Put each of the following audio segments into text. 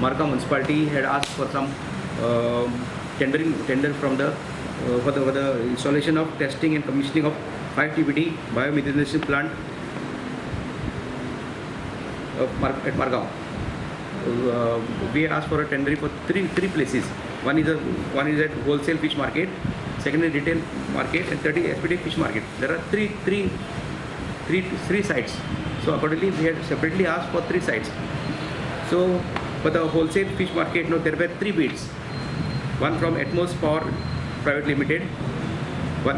Margao municipality had asked for some tender from the for the installation of testing and commissioning of 5 TBD biomethanation plant at Margao. We asked for a tendering for three places. One is at wholesale fish market, second is retail market, and third is SPD fish market. There are three sites. So accordingly, we had separately asked for 3 sites. So for the wholesale fish market, there were 3 bids. One from Atmos Power Private Limited,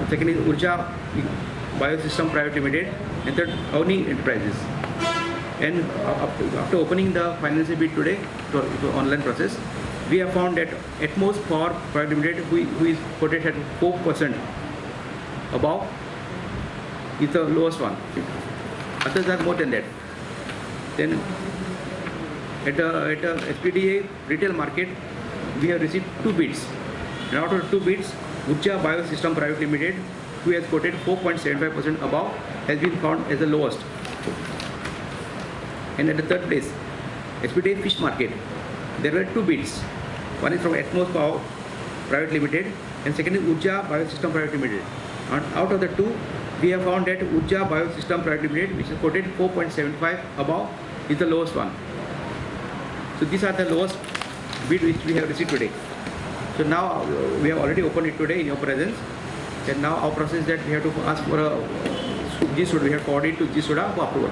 second is Urja Biosystem Private Limited, and third Avni Enterprises. And after opening the financial bid today to online process, we have found that Atmos Power Private Limited, who is quoted at 4% above, is the lowest one. Others are more than that. Then at a SPDA retail market, we have received 2 bids. And out of 2 bids, Urja Biosystem Private Limited, who has quoted 4.75% above, has been found as the lowest. And at the third place, SPDA Fish Market, there were 2 bids. One is from Atmos Power Private Limited, and second is Urja Biosystem Private Limited. And out of the 2, we have found that Urja Biosystem Private Limited, which is quoted 4.75 above, is the lowest one. So these are the lowest bid which we have received today. So now we have already opened it today in your presence. And now our process is that we have to ask for a G-Soda. We have forwarded to G-Soda for approval,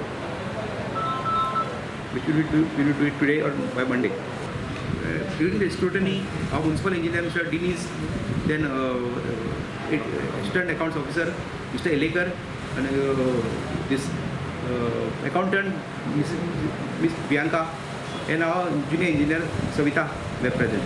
which we will do it today or by Monday. During the scrutiny, our municipal engineer, Mr. Diniz, then assistant accounts officer, Mr. Elekar, and this accountant, Ms. Bianca, and our junior engineer, Savita, were present.